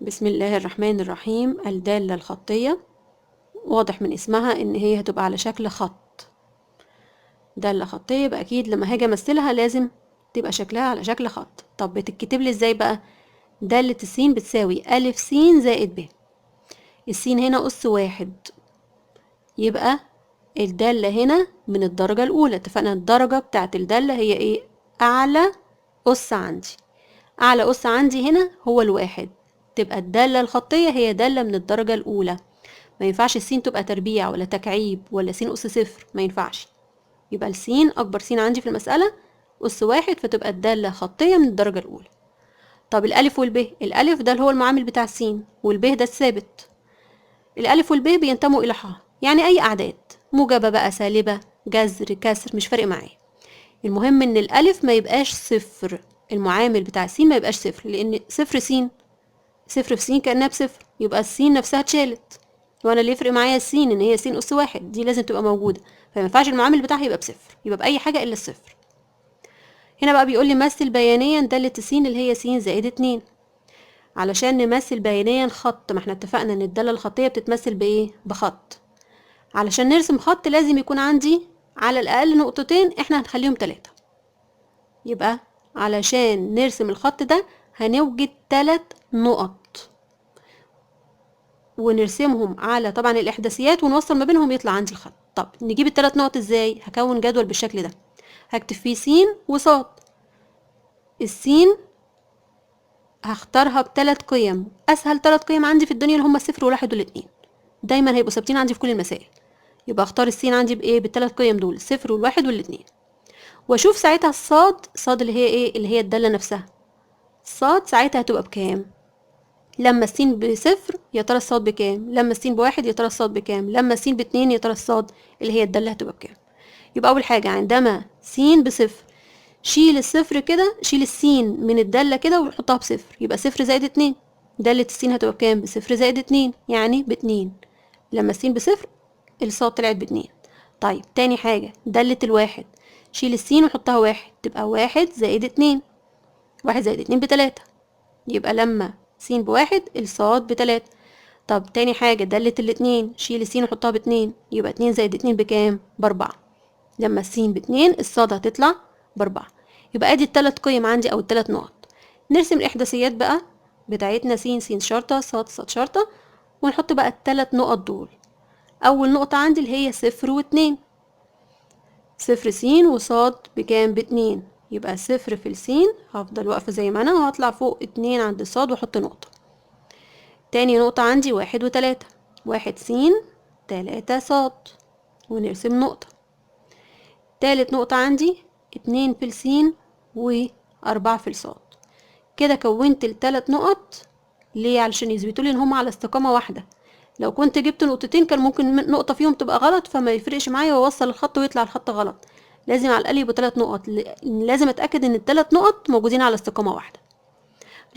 بسم الله الرحمن الرحيم. الدالة الخطية واضح من اسمها ان هي هتبقى على شكل خط. دالة خطية يبقى اكيد لما هاجي امثلها لازم تبقى شكلها على شكل خط. طب بتتكتب لي ازاي بقى؟ دالة السين بتساوي ألف س زائد ب. السين هنا أس واحد، يبقى الدالة هنا من الدرجة الأولى. اتفقنا الدرجة بتاعت الدالة هي ايه؟ أعلى أس عندي. أعلى أس عندي هنا هو الواحد، تبقى الدالة الخطية هي دالة من الدرجة الأولى. ما ينفعش السين تبقى تربيع ولا تكعيب ولا س أس صفر، ما ينفعش. يبقى السين أكبر سين عندي في المسألة أس واحد، فتبقى الدالة خطية من الدرجة الأولى. طب الألف والب، الألف ده اللي هو المعامل بتاع السين، والب ده الثابت. الألف والب بينتموا إلى ح، يعني أي أعداد، موجبة بقى سالبة جذر كسر مش فارق معايا. المهم إن الألف ما يبقاش صفر، المعامل بتاع السين ما يبقاش صفر، لأن صفر سين، صفر في سين كأنها بصفر، يبقى السين نفسها اتشالت. وانا اللي يفرق معايا السين ان هي س اس واحد، دي لازم تبقى موجوده، فما ينفعش المعامل بتاعها يبقى بصفر، يبقى باي حاجه الا الصفر. هنا بقى بيقول لي مثل بيانيا داله السين اللي هي س زائد 2. علشان نمثل بيانيا خط، ما احنا اتفقنا ان الداله الخطيه بتتمثل بايه؟ بخط. علشان نرسم خط لازم يكون عندي على الاقل نقطتين، احنا هنخليهم 3. يبقى علشان نرسم الخط ده هنوجد 3 نقط ونرسمهم على طبعا الإحداثيات ونوصل ما بينهم يطلع عندي الخط. طب نجيب ال3 نقط ازاي؟ هكون جدول بالشكل ده، هكتب فيه س وصاد. السين هختارها ب3 قيم، أسهل 3 قيم عندي في الدنيا اللي هما الصفر والواحد والاتنين، دايما هيبقوا ثابتين عندي في كل المسائل. يبقى اختار السين عندي بايه؟ ب3 قيم دول، الصفر والواحد والاتنين. واشوف ساعتها الصاد، صاد اللي هي ايه؟ اللي هي الدالة نفسها. الصاد ساعتها هتبقى بكام؟ لما السين بصفر يا ترى الصاد بكام؟ لما السين بواحد يا ترى الصاد بكام؟ لما السين باتنين يا ترى الصاد اللي هي الدالة هتبقى بكام؟ يبقى أول حاجة عندما سين بصفر، شيل الصفر كده، شيل السين من الدالة كده وحطها بصفر، يبقى صفر زائد 2. دالة السين هتبقى بكام؟ بصفر زائد 2، يعني ب2. لما السين بصفر الصاد طلعت ب2. طيب تاني حاجة دالة الواحد، شيل السين وحطها واحد، تبقى 1 زائد 2. 1 زائد 2 ب3، يبقى لما س بواحد الصاد ب3. طب تاني حاجة دالة الاتنين، شيل السين وحطها ب2، يبقى 2 زائد 2 بكام؟ ب4. لما السين ب2 الصاد هتطلع ب4. يبقى ادي ال3 قيم عندي او ال3 نقط. نرسم الاحداثيات بقى بتاعتنا س شرطة صاد صاد شرطة، ونحط بقى ال3 نقط دول. اول نقطة عندي اللي هي 0 و2، صفر س وصاد بكام؟ ب2، يبقى 0 في السين هفضل واقفة زي ما انا، وهطلع فوق 2 عند الصاد واحط نقطة. تاني نقطة عندي 1 و3، 1 س 3 صاد ونرسم نقطة. تالت نقطة عندي 2 في السين و4 في الصاد. كده كونت ال3 نقط. ليه؟ علشان يثبتوا لي ان هما على استقامة واحدة. لو كنت جبت نقطتين كان ممكن نقطة فيهم تبقى غلط، فما يفرقش معايا واوصل الخط ويطلع الخط غلط. لازم على الاقل يبقوا 3 نقط، لازم اتاكد ان ال3 نقط موجودين على استقامة واحدة.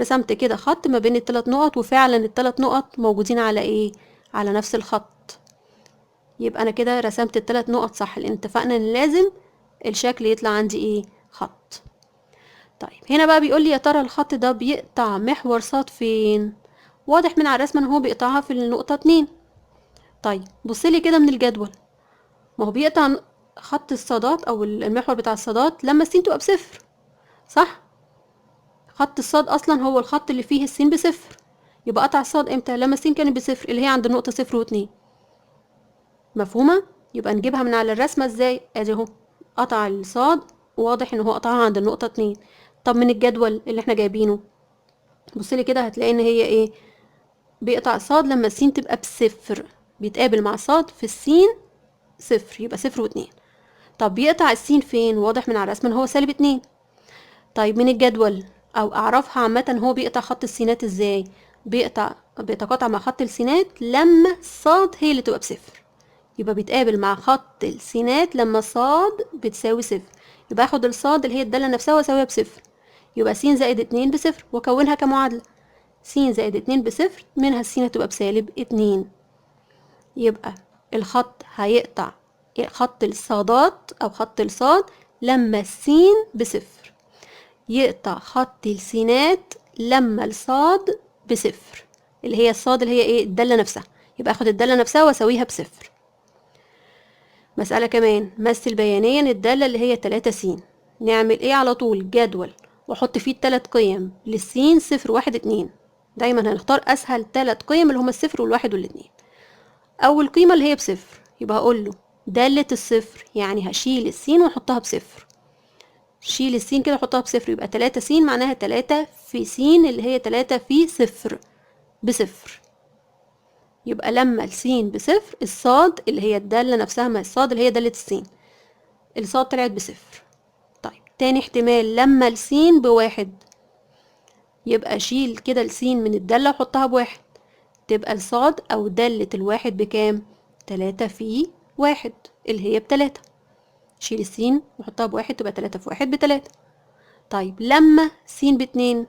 رسمت كده خط ما بين ال3 نقط، وفعلا ال3 نقط موجودين على ايه؟ على نفس الخط. يبقى انا كده رسمت ال3 نقط صح، لان اتفقنا ان لازم الشكل يطلع عندي ايه؟ خط. طيب هنا بقى بيقول لي يا ترى الخط ده بيقطع محور صاد فين؟ واضح من على الرسمه ان هو بيقطعها في النقطه 2. طيب بصلي كده من الجدول، ما هو بيقطع خط الصادات او المحور بتاع الصادات لما السين تبقى بصفر، صح؟ خط الصاد اصلا هو الخط اللي فيه السين بصفر، يبقى قطع الصاد امتى؟ لما السين كانت بصفر، اللي هي عند النقطة 0 و2. مفهومة؟ يبقى نجيبها من على الرسمة ازاي؟ ادي اهو قطع الصاد، واضح ان هو قطعها عند النقطة 2. طب من الجدول اللي احنا جايبينه بصلي كده هتلاقي ان هي ايه؟ بيقطع الصاد لما السين تبقى بصفر، بيتقابل مع الصاد في السين صفر، يبقى 0 و2. طب بيقطع السين فين؟ واضح من على الرسمة ان هو -2. طيب من الجدول او اعرفها عامة هو بيقطع خط السينات ازاي؟ بيتقاطع مع خط السينات لما الصاد هي اللي تبقى بصفر، يبقى بيتقابل مع خط السينات لما صاد بتساوي صفر. يبقى اخد الصاد اللي هي الدالة نفسها واساويها بصفر، يبقى س زائد 2 بصفر، واكونها كمعادلة. س زائد 2 بصفر، منها السين هتبقى بسالب 2. يبقى الخط هيقطع خط الصادات او خط الصاد لما السين بصفر، يقطع خط السينات لما الصاد بصفر. اللي هي الصاد اللي هي ايه؟ الدالة نفسها. يبقى اخد الدالة نفسها واساويها بصفر. مسألة كمان، مثل بيانيا الدالة اللي هي 3 س. نعمل ايه على طول؟ جدول واحط فيه التلات قيم للسين، 0 1 2. دايما هنختار اسهل تلات قيم اللي هما الصفر والواحد والاتنين. اول قيمة اللي هي بصفر، يبقى هقول له دالة الصفر، يعني هشيل السين واحطها بصفر. شيل السين كده وحطها بصفر، يبقى 3 س معناها 3 في س اللي هي 3 في صفر بصفر. يبقى لما السين بصفر، الصاد اللي هي الدالة نفسها، ما الصاد اللي هي دالة السين، الصاد طلعت بصفر. طيب تاني احتمال، لما السين بواحد، يبقى شيل كده السين من الدالة وحطها بواحد، تبقى الصاد أو دالة الواحد بكام؟ 3 في واحد اللي هي ب3. شيل السين وحطها بواحد، تبقى 3 في واحد ب3. طيب لما س ب2،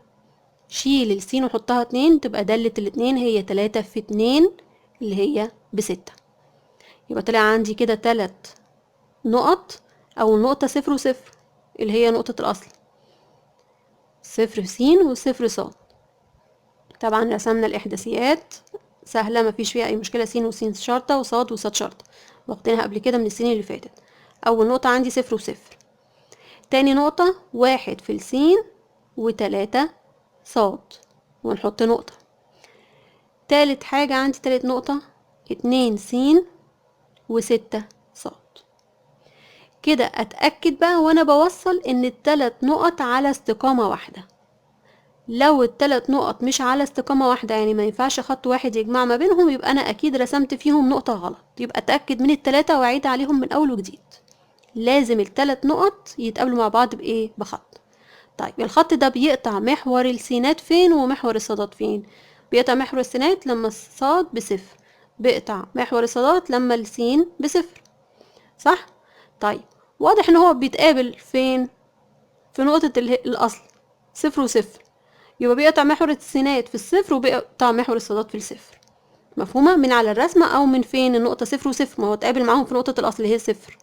شيل السين وحطها 2، تبقى دالة الاتنين هي 3 في 2 اللي هي ب6. يبقى طلع عندي كده 3 نقط، أو نقطة 0 و0 اللي هي نقطة الأصل، 0 س و0 ص. طبعا رسمنا الإحداثيات سهلة مفيش فيها أي مشكلة، س وس شرطة وصاد وصاد شرطة، واخدينها قبل كده من السنين اللي فاتت. أول نقطة عندي 0 و0. تاني نقطة 1 في السين و3 صاد، ونحط نقطة. تالت حاجة عندي، تالت نقطة 2 س و6 صاد. كده أتأكد بقى وأنا بوصل إن التلات نقط على استقامة واحدة. لو التلات نقط مش على استقامة واحدة، يعني ما ينفعش خط واحد يجمع ما بينهم، يبقى أنا أكيد رسمت فيهم نقطة غلط. يبقى أتأكد من التلاتة وأعيد عليهم من أول وجديد. لازم التلات نقط يتقابلوا مع بعض بإيه؟ بخط. طيب الخط ده بيقطع محور السينات فين ومحور الصادات فين؟ بيقطع محور السينات لما الصاد بصفر، بيقطع محور الصادات لما السين بصفر، صح؟ طيب واضح ان هو بيتقابل فين؟ في نقطة الأصل، صفر وصفر. يبقى بيقطع محور السينات في الصفر، وبيقطع محور الصادات في الصفر. مفهومة؟ من على الرسمة أو من فين؟ النقطة صفر وصفر، ما هو اتقابل معاهم في نقطة الأصل اللي هي صفر.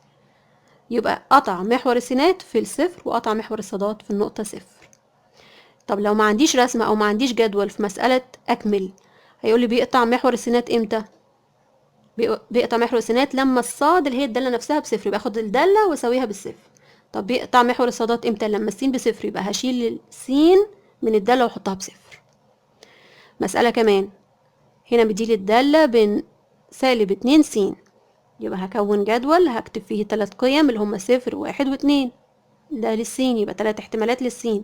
يبقى قطع محور السينات في الصفر، وقطع محور الصادات في النقطة صفر. طب لو ما عنديش رسمة أو ما عنديش جدول في مسألة أكمل، هيقولي بيقطع محور السينات إمتى؟ بيقطع محور السينات لما الصاد اللي هي الدالة نفسها بصفر، يبقى اخد الدالة واساويها بالصفر. طب بيقطع محور الصادات امتى؟ لما السين بصفر، يبقى هشيل السين من الدالة واحطها بصفر. مسألة كمان، هنا مديلي الدالة بين سالب 2 س، يبقى هكون جدول هكتب فيه 3 قيم اللي هما 0 1 و2، ده للسين، يبقى 3 احتمالات للسين.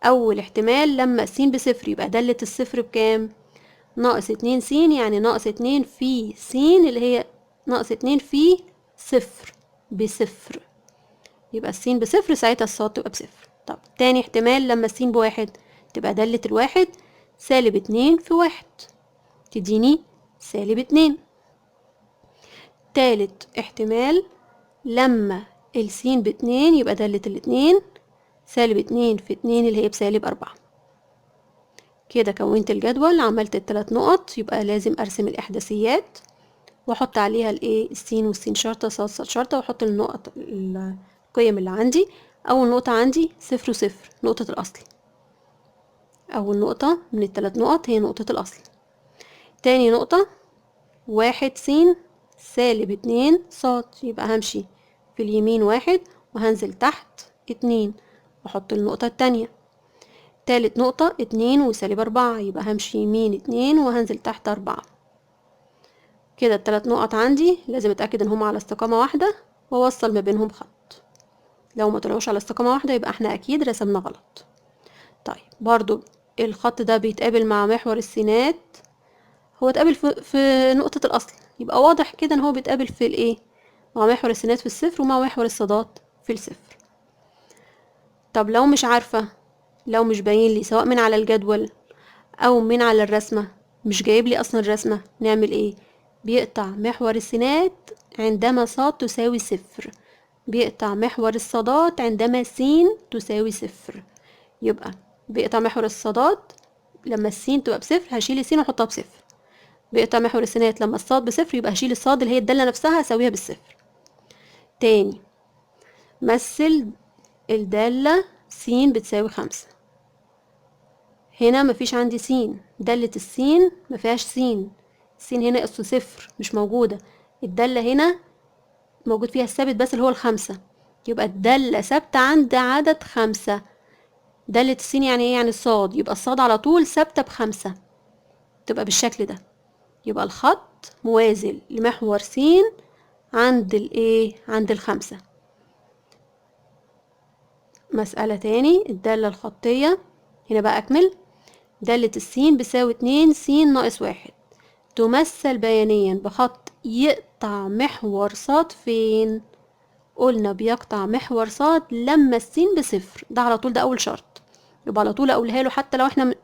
أول احتمال لما السين بصفر، يبقى دالة الصفر بكام؟ ناقص 2 س، يعني ناقص 2 في س اللي هي ناقص 2 في صفر بصفر، يبقى السين بصفر، ساعتها الصاد تبقى بصفر. طب تاني احتمال لما السين بواحد، تبقى دالة الواحد سالب 2 في واحد، تديني سالب 2. تالت احتمال لما السين باتنين، يبقى دالة الاتنين سالب 2 في 2 اللي هي بسالب 4. كده كونت الجدول، عملت الثلاث نقط، يبقى لازم ارسم الاحداثيات واحط عليها الايه؟ السين والسين شرطه، صاد صاد شرطه، واحط النقط القيم اللي عندي. اول نقطه عندي 0 وصفر، نقطه الاصل. اول نقطه من الثلاث نقط هي نقطه الاصل. تاني نقطه 1 س سالب 2 صاد، يبقى همشي في اليمين 1 وهنزل تحت 2 واحط النقطه التانية. تالت نقطة 2 وسالب 4، يبقى همشي يمين 2 وهنزل تحت 4. كده التلات نقط عندي لازم اتأكد ان هما على استقامة واحدة واوصل ما بينهم خط. لو ما طلعوش على استقامة واحدة يبقى احنا اكيد رسمنا غلط. طيب برضو الخط ده بيتقابل مع محور السينات، هو اتقابل في نقطة الاصل، يبقى واضح كده ان هو بيتقابل في الايه؟ مع محور السينات في الصفر ومع محور الصادات في الصفر. طب لو مش عارفة، لو مش باين لي سواء من على الجدول او من على الرسمة، مش جايب لي اصلا الرسمة، نعمل ايه؟ بيقطع محور السينات عندما صاد تساوي صفر، بيقطع محور الصادات عندما س تساوي صفر. يبقى بيقطع محور الصادات لما السين تبقى بصفر، هشيل السين واحطها بصفر. بيقطع محور السينات لما الصاد بصفر، يبقى هشيل الصاد اللي هي الدالة نفسها هساويها بالصفر. تاني، مثل الدالة س بتساوي 5. هنا مفيش عندي س، دالة السين مفيهاش س، السين هنا أس صفر مش موجودة، الدالة هنا موجود فيها الثابت بس اللي هو الخمسة، يبقى الدالة ثابتة عند عدد خمسة. دالة السين يعني ايه؟ يعني الصاد، يبقى الصاد على طول ثابتة بخمسة، تبقى بالشكل ده. يبقى الخط موازي لمحور س عند الايه؟ عند الخمسة. مسألة تاني، الدالة الخطية. هنا بقى أكمل. دالة السين بيساوي 2 س ناقص 1 تمثل بيانيا بخط يقطع محور صاد فين؟ قلنا بيقطع محور صاد لما السين بصفر، ده على طول، ده أول شرط. يبقى على طول أقولها له، حتى لو احنا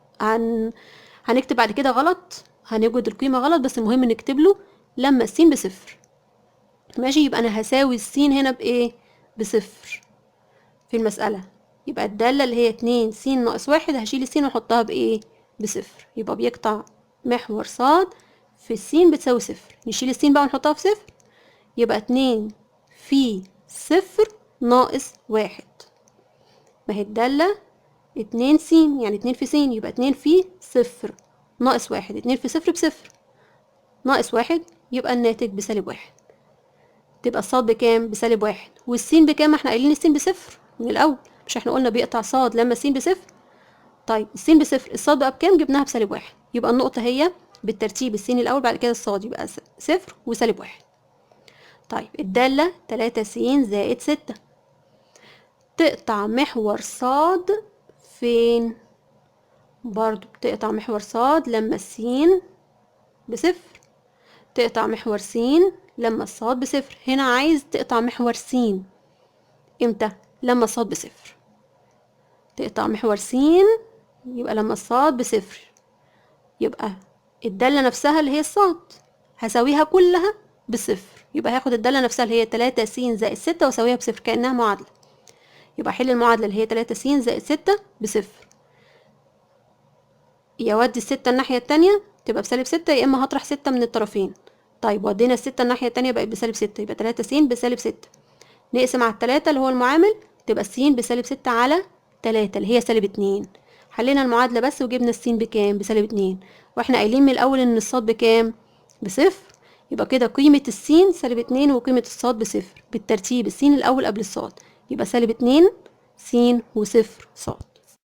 هنكتب بعد كده غلط، هنوجد القيمة غلط، بس المهم نكتب له لما السين بصفر. ماشي، يبقى أنا هساوي السين هنا بإيه؟ بصفر في المسألة. يبقى الدالة اللي هي 2 س ناقص 1 هشيل السين واحطها بإيه؟ بصفر. يبقى بيقطع محور صاد في السين بتساوي صفر. نشيل السين بقى ونحطها في صفر، يبقى 2 في صفر ناقص 1. ما هي الدالة 2 س يعني 2 في س، يبقى 2 في صفر ناقص 1. 2 في صفر بصفر ناقص 1، يبقى الناتج بسالب 1. تبقى الصاد بكام؟ بسالب 1. والسين بكام؟ احنا قايلين السين بصفر من الأول، مش احنا قلنا بيقطع صاد لما السين بصفر؟ طيب السين بصفر، الصاد بقى بكام؟ جبناها بسالب 1. يبقى النقطة هي بالترتيب السين الأول بعد كده الصاد، يبقى صفر وسالب 1. طيب الدالة 3 س زائد 6 تقطع محور صاد فين؟ برضو بتقطع محور صاد لما السين بصفر، تقطع محور س لما الصاد بصفر. هنا عايز تقطع محور س امتى؟ لما الصاد بصفر. تقطع محور س يبقى لما الصاد بصفر، يبقى الدالة نفسها اللي هي الصاد هساويها كلها بصفر. يبقى هاخد الدالة نفسها اللي هي 3 س زائد 6 واساويها بصفر كأنها معادلة. يبقى حل المعادلة اللي هي 3 س زائد 6 بصفر، يا ودي الستة الناحية التانية تبقى بسالب 6، يا اما هطرح 6 من الطرفين. طيب ودينا الستة الناحية التانية بقت بسالب 6، يبقى 3 س بسالب 6. نقسم على ال3 اللي هو المعامل، تبقى س بسالب 6 على 3 اللي هي سالب 2. حلينا المعادلة بس وجبنا الس بكام؟ بسالب 2. واحنا قايلين من الأول إن الصاد بكام؟ بصفر. يبقى كده قيمة السين سالب 2 وقيمة الصاد بصفر، بالترتيب السين الأول قبل الصاد، يبقى سالب 2 س وصفر صاد.